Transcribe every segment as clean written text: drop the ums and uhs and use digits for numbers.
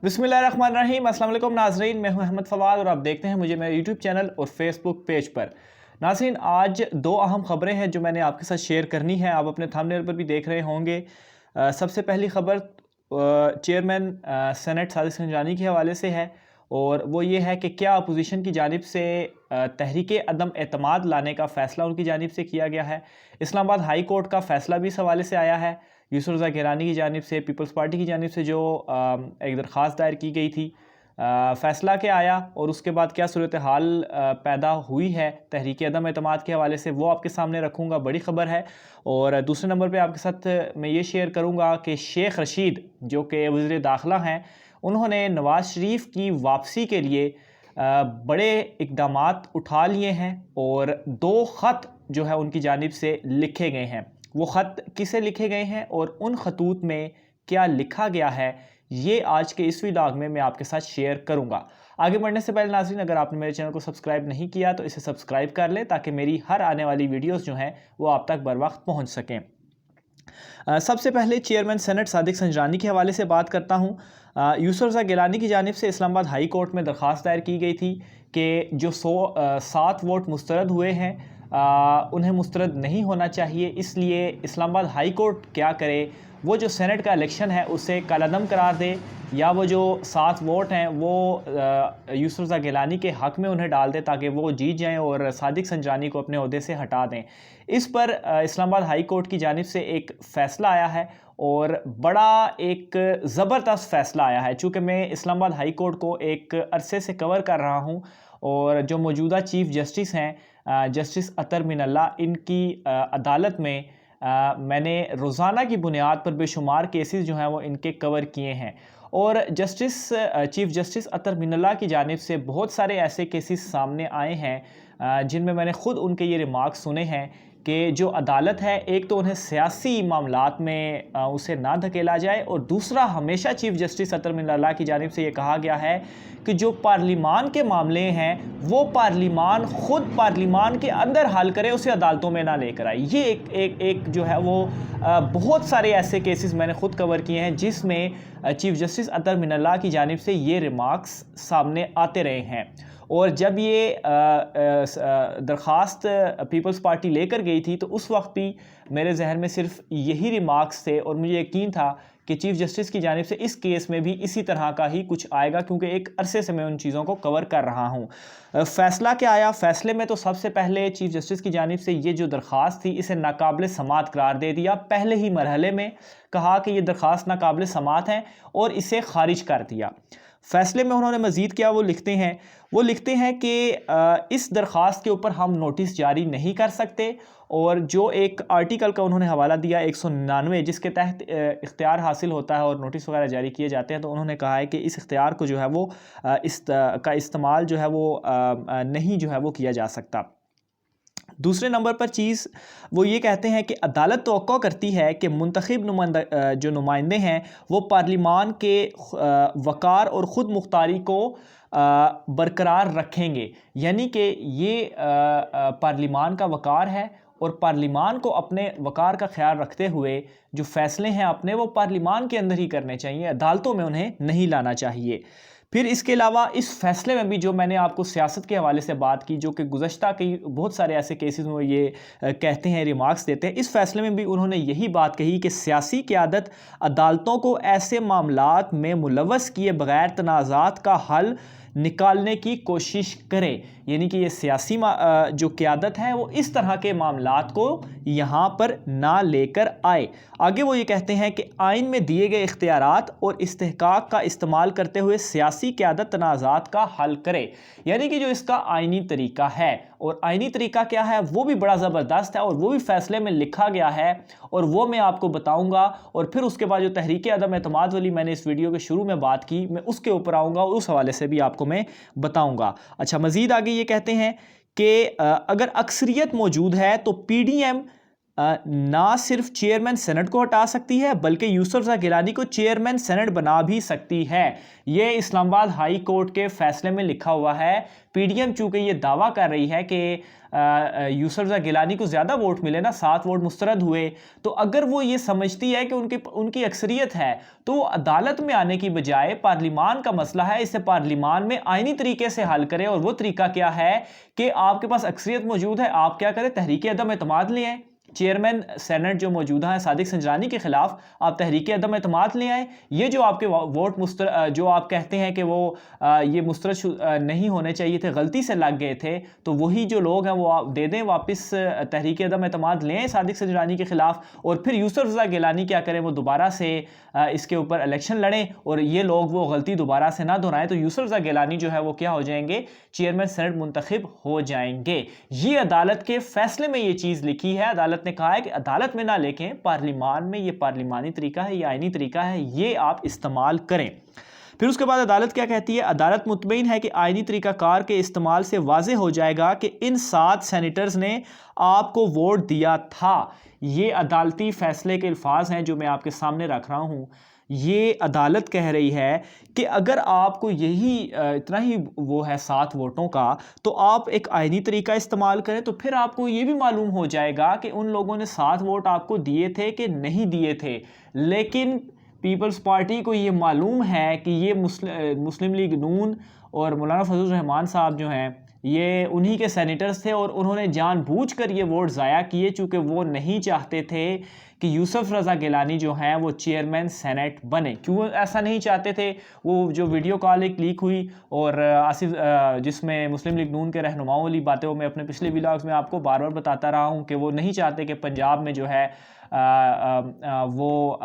बिस्मिल्लाहिर्रहमानिर्रहीम। अस्सलाम वालेकुम नाज़रीन, मैं हूं अहमद फवाद और आप देखते हैं मुझे मेरे यूट्यूब चैनल और फेसबुक पेज पर। नाज़रीन, आज दो अहम खबरें हैं जो मैंने आपके साथ शेयर करनी है। आप अपने थंबनेल पर भी देख रहे होंगे। सबसे पहली खबर चेयरमैन सेनेट सादिक संजानी के हवाले से है, और वो ये है कि क्या अपोजिशन की जानिब से तहरीक अदम एतमाद लाने का फ़ैसला उनकी जानिब से किया गया है। इस्लामाबाद हाई कोर्ट का फ़ैसला भी इस हवाले से आया है। यूसुफ रज़ा गिलानी की जानिब से, पीपल्स पार्टी की जानिब से जो एक दरख्वास्त दायर की गई थी, फ़ैसला क्या आया और उसके बाद क्या सूरत हाल पैदा हुई है तहरीक अदम एतमाद के हवाले से, वो आपके सामने रखूँगा। बड़ी ख़बर है। और दूसरे नंबर पे आपके साथ मैं ये शेयर करूँगा कि शेख रशीद जो कि वज़ीर दाखिला हैं, उन्होंने नवाज़ शरीफ की वापसी के लिए बड़े इक़दामात उठा लिए हैं और 2 ख़त जो है उनकी जानिब से लिखे गए हैं। वो ख़त किसे लिखे गए हैं और उन खतूत में क्या लिखा गया है, ये आज के इस व्लॉग में मैं आपके साथ शेयर करूंगा। आगे बढ़ने से पहले नाज़रीन, अगर आपने मेरे चैनल को सब्सक्राइब नहीं किया तो इसे सब्सक्राइब कर लें ताकि मेरी हर आने वाली वीडियोस जो हैं वो आप तक बर वक्त पहुँच सकें। सबसे पहले चेयरमैन सेनेट सादिक संजानी के हवाले से बात करता हूँ। यूसुफ रज़ा गिलानी की जानिब से इस्लामाबाद हाई कोर्ट में दरख्वास्त दायर की गई थी कि जो 7 वोट मुस्तरद हुए हैं उन्हें मुस्तरद नहीं होना चाहिए। इसलिए इस्लामाबाद हाई कोर्ट क्या करे, वो जो सेनेट का इलेक्शन है उसे कलअदम करार दे, या वो जो 7 वोट हैं वो यूसुफ रज़ा गिलानी के हक़ में उन्हें डाल दे ताकि वो जीत जाएं और सादिक संजानी को अपने ओहदे से हटा दें। इस पर इस्लामाबाद हाई कोर्ट की जानिब से एक फ़ैसला आया है और बड़ा एक ज़बरदस्त फ़ैसला आया है। चूँकि मैं इस्लामाबाद हाई कोर्ट को एक अरसे से कवर कर रहा हूँ और जो मौजूदा चीफ़ जस्टिस हैं जस्टिस अतर मिनल्ला, इनकी अदालत में मैंने रोज़ाना की बुनियाद पर बेशुमार केसेस जो हैं वो इनके कवर किए हैं। और चीफ़ जस्टिस अतर मिनल्ला की जानिब से बहुत सारे ऐसे केसेस सामने आए हैं जिनमें मैंने ख़ुद उनके ये रिमार्क्स सुने हैं कि जो अदालत है, एक तो उन्हें सियासी मामलात में उसे ना धकेला जाए, और दूसरा हमेशा चीफ़ जस्टिस अतर मिनल्ला की जानिब से ये कहा गया है कि जो पार्लिमान के मामले हैं वो पार्लिमान ख़ुद पार्लिमान के अंदर हल करे, उसे अदालतों में ना लेकर आए। ये एक जो है वो बहुत सारे ऐसे केसेस मैंने ख़ुद कवर किए हैं जिसमें चीफ़ जस्टिस अतर मिनल्ला की जानिब से ये रिमार्क्स सामने आते रहे हैं। और जब ये दरख्वास्त पीपल्स पार्टी लेकर गई थी तो उस वक्त भी मेरे जहन में सिर्फ यही रिमार्क्स थे और मुझे यकीन था कि चीफ़ जस्टिस की जानिब से इस केस में भी इसी तरह का ही कुछ आएगा, क्योंकि एक अरसे से मैं उन चीज़ों को कवर कर रहा हूँ। फ़ैसला क्या आया? फ़ैसले में तो सबसे पहले चीफ़ जस्टिस की जानिब से ये जो दरख्वास्त थी इसे नाकाबिल समात करार दे दिया। पहले ही मरहले में कहा कि ये दरख्वास्त नाकाबिल समात है और इसे खारिज कर दिया। फ़ैसले में उन्होंने मज़ीद क्या वो लिखते हैं कि इस दरख्वास्त के ऊपर हम नोटिस जारी नहीं कर सकते, और जो एक आर्टिकल का उन्होंने हवाला दिया 199 जिसके तहत इख्तियार हासिल होता है और नोटिस वगैरह जारी किए जाते हैं, तो उन्होंने कहा है कि इस इख्तियार को जो है वो इस्तेमाल जो है वो नहीं जो है वो किया जा सकता। दूसरे नंबर पर चीज़ वो ये कहते हैं कि अदालत तवक्को करती है कि मुंतखब जो नुमाइंदे हैं वो पार्लिमान के वक़ार और ख़ुद मुख्तारी को बरकरार रखेंगे। यानी कि ये पार्लिमान का वक़ार है और पार्लिमान को अपने वक़ार का ख्याल रखते हुए जो फ़ैसले हैं अपने वो पार्लिमान के अंदर ही करने चाहिए, अदालतों में उन्हें नहीं लाना चाहिए। फिर इसके अलावा इस फ़ैसले में भी जो मैंने आपको सियासत के हवाले से बात की, जो कि गुज़श्ता कई बहुत सारे ऐसे केसेस में ये कहते हैं, रिमार्क्स देते हैं, इस फ़ैसले में भी उन्होंने यही बात कही कि सियासी क़यादत अदालतों को ऐसे मामलात में मुलव्वस किए बग़ैर तनाज़ात का हल निकालने की कोशिश करे। यानी कि ये सियासी जो क़यादत है वो इस तरह के मामलात को यहाँ पर ना लेकर आए। आगे वो ये कहते हैं कि आइन में दिए गए इख्तियारात और इस्तेहकाक का इस्तेमाल करते हुए सियासी क़यादत तनाज़ात का हल करे। यानी कि जो इसका आइनी तरीका है, और आइनी तरीका क्या है वो भी बड़ा ज़बरदस्त है और वो भी फ़ैसले में लिखा गया है और वो मैं आपको बताऊँगा। और फिर उसके बाद जो तहरीक अदम एतमाद वाली मैंने इस वीडियो के शुरू में बात की, मैं उसके ऊपर आऊँगा और उस हवाले से भी आपको मैं बताऊँगा। अच्छा, मज़ीद आगे ये कहते हैं कि अगर अक्सरियत मौजूद है तो PDM نہ صرف چیئرمین سینٹ کو ہٹا سکتی ہے بلکہ یوسف رضا گیلانی کو چیئرمین سینٹ بنا بھی سکتی ہے۔ یہ اسلام آباد ہائی کورٹ کے فیصلے میں لکھا ہوا ہے۔ پی ڈی ایم چونکہ یہ دعویٰ کر رہی ہے کہ یوسف رضا گیلانی کو زیادہ ووٹ ملے نا، 7 ووٹ مسترد ہوئے، تو اگر وہ یہ سمجھتی ہے کہ ان کی اکثریت ہے تو وہ عدالت میں آنے کی بجائے پارلیمان کا مسئلہ ہے، اسے پارلیمان میں آئینی طریقے سے حل کرے۔ اور وہ طریقہ کیا ہے کہ آپ کے پاس اکثریت موجود ہے، آپ کیا کریں، تحریک عدم اعتماد لے آئیں۔ چیئرمین سینٹ جو موجودہ ہیں صادق سنجرانی کے خلاف آپ تحریک عدم اعتماد لے آئیں۔ یہ جو آپ کے ووٹ جو آپ کہتے ہیں کہ وہ یہ مسترد نہیں ہونے چاہیے تھے، غلطی سے لگ گئے تھے، تو وہی جو لوگ ہیں وہ دے دیں واپس، تحریک عدم اعتماد لیں صادق سنجرانی کے خلاف، اور پھر یوسف رضا گیلانی کیا کریں، وہ دوبارہ سے اس کے اوپر الیکشن لڑیں اور یہ لوگ وہ غلطی دوبارہ سے نہ دہرائیں، تو یوسف رضا گیلانی جو ہے وہ کیا ہو جائیں گے، چیئرمین سینٹ منتخب ہو جائیں گے۔ یہ عدالت کے فیصلے میں یہ چیز لکھی ہے۔ عدالت نے کہا ہے کہ عدالت میں نہ لیکن پارلیمان میں، یہ پارلیمانی طریقہ ہے، یہ آئینی طریقہ ہے، یہ آپ استعمال کریں۔ پھر اس کے بعد عدالت کیا کہتی ہے؟ عدالت مطمئن ہے کہ آئینی طریقہ کار کے استعمال سے واضح ہو جائے گا کہ ان 7 سینیٹرز نے آپ کو ووٹ دیا تھا۔ یہ عدالتی فیصلے کے الفاظ ہیں جو میں آپ کے سامنے رکھ رہا ہوں۔ یہ عدالت کہہ رہی ہے کہ اگر آپ کو یہی اتنا ہی وہ ہے 7 ووٹوں کا، تو آپ ایک آئینی طریقہ استعمال کریں، تو پھر آپ کو یہ بھی معلوم ہو جائے گا کہ ان لوگوں نے 7 ووٹ آپ کو دیے تھے کہ نہیں دیے تھے۔ لیکن پیپلز پارٹی کو یہ معلوم ہے کہ یہ مسلم لیگ نون اور مولانا فضل الرحمان صاحب جو ہیں یہ انہی کے سینیٹرز تھے، اور انہوں نے جان بوجھ کر یہ ووٹ ضائع کیے، چونکہ وہ نہیں چاہتے تھے کہ یوسف رضا گیلانی جو ہیں وہ چیئرمین سینٹ بنے۔ کیوں ایسا نہیں چاہتے تھے؟ وہ جو ویڈیو کال ایک لیک ہوئی اور آصف جس میں مسلم لیگ نون کے رہنماؤں والی باتیں، وہ میں اپنے پچھلے ویلاگز میں آپ کو بار بار بتاتا رہا ہوں کہ وہ نہیں چاہتے کہ پنجاب میں جو ہے وہ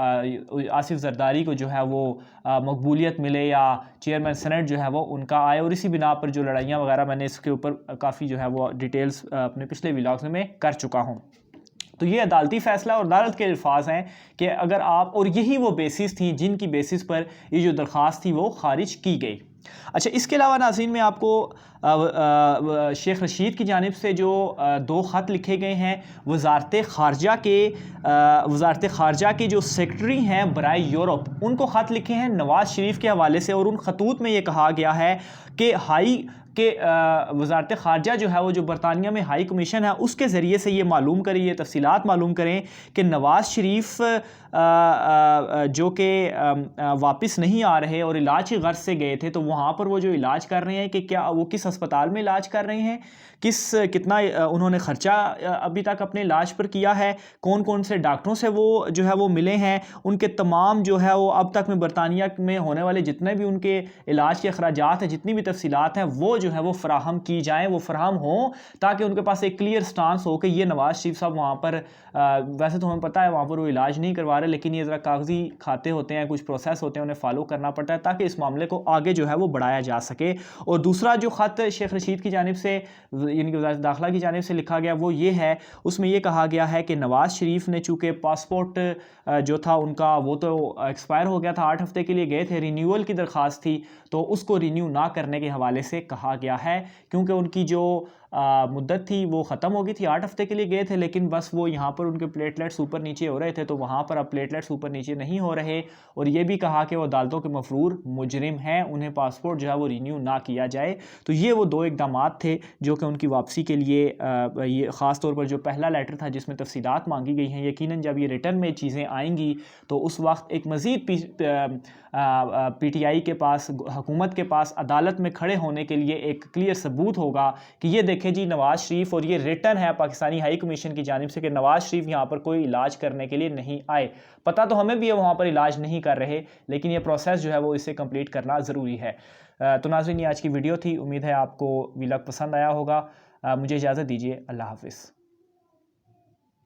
آصف زرداری کو جو ہے وہ مقبولیت ملے یا چیئرمین سینٹ جو ہے وہ ان کا آئے، اور اسی بنا پر جو لڑائیاں وغیرہ میں نے اس کے اوپر کافی جو ہے وہ ڈیٹیلز اپنے پچھلے ویلاگز میں کر چکا ہوں۔ تو یہ عدالتی فیصلہ اور عدالت کے الفاظ ہیں کہ اگر آپ، اور یہی وہ بیسس تھیں جن کی بیسس پر یہ جو درخواست تھی وہ خارج کی گئی۔ اچھا، اس کے علاوہ ناظرین میں آپ کو شیخ رشید کی جانب سے جو 2 خط لکھے گئے ہیں، وزارت خارجہ کے جو سیکرٹری ہیں برائے یورپ، ان کو خط لکھے ہیں نواز شریف کے حوالے سے، اور ان خطوط میں یہ کہا گیا ہے کہ وزارت خارجہ جو ہے وہ جو برطانیہ میں ہائی کمیشن ہے اس کے ذریعے سے یہ معلوم کریں، یہ تفصیلات معلوم کریں کہ نواز شریف جو کہ واپس نہیں آ رہے اور علاج کی غرض سے گئے تھے، تو وہاں پر وہ جو علاج کر رہے ہیں کہ کیا وہ کس ہسپتال میں علاج کر رہے ہیں، کتنا انہوں نے خرچہ ابھی تک اپنے علاج پر کیا ہے، کون کون سے ڈاکٹروں سے وہ جو ہے وہ ملے ہیں، ان کے تمام جو ہے وہ اب تک میں برطانیہ میں ہونے والے جتنے بھی ان کے علاج کے اخراجات ہیں، جتنی بھی تفصیلات ہیں، وہ جو ہے وہ فراہم کی جائیں، وہ فراہم ہوں، تاکہ ان کے پاس ایک کلیئر سٹانس ہو کہ یہ نواز شریف صاحب وہاں پر ویسے تو ہمیں پتہ ہے وہاں پر وہ علاج نہیں کروا رہے، لیکن یہ ذرا کاغذی کھاتے ہوتے ہیں، کچھ پروسیس ہوتے ہیں، انہیں فالو کرنا پڑتا ہے تاکہ اس معاملے کو آگے جو ہے وہ بڑھایا جا سکے۔ اور دوسرا جو خط شیخ رشید کی جانب سے، یعنی کہ وزارت داخلہ کی جانب سے لکھا گیا وہ یہ ہے، اس میں یہ کہا گیا ہے کہ نواز شریف نے چونکہ پاسپورٹ جو تھا ان کا وہ تو ایکسپائر ہو گیا تھا، 8 ہفتے کے لیے گئے تھے، رینیول کی درخواست تھی، تو اس کو رینیو نہ کرنے کے حوالے سے کہا گیا ہے، کیونکہ ان کی جو مدت تھی وہ ختم ہو گئی تھی، 8 ہفتے کے لیے گئے تھے، لیکن بس وہ یہاں پر ان کے پلیٹلیٹس اوپر نیچے ہو رہے تھے، تو وہاں پر اب پلیٹلیٹس اوپر نیچے نہیں ہو رہے، اور یہ بھی کہا کہ وہ عدالتوں کے مفرور مجرم ہیں، انہیں پاسپورٹ جو ہے وہ رینیو نہ کیا جائے۔ تو یہ وہ 2 اقدامات تھے جو کہ ان کی واپسی کے لیے، یہ خاص طور پر جو پہلا لیٹر تھا جس میں تفصیلات مانگی گئی ہیں، یقیناً جب یہ ریٹرن میں چیزیں آئیں گی تو اس وقت ایک مزید پی ٹی آئی کے پاس، حکومت کے پاس عدالت میں کھڑے ہونے کے لیے ایک کلیئر ثبوت ہوگا کہ یہ دیکھیں جی نواز شریف، اور یہ ریٹرن ہے پاکستانی ہائی کمیشن کی جانب سے کہ نواز شریف یہاں پر کوئی علاج کرنے کے لیے نہیں آئے، پتہ تو ہمیں بھی ہے وہاں پر علاج نہیں کر رہے، لیکن یہ پروسیس جو ہے وہ اسے کمپلیٹ کرنا ضروری ہے۔ تو ناظرین، یہ آج کی ویڈیو تھی، امید ہے آپ کو ویلاگ پسند آیا ہوگا۔ مجھے اجازت دیجیے، اللہ حافظ۔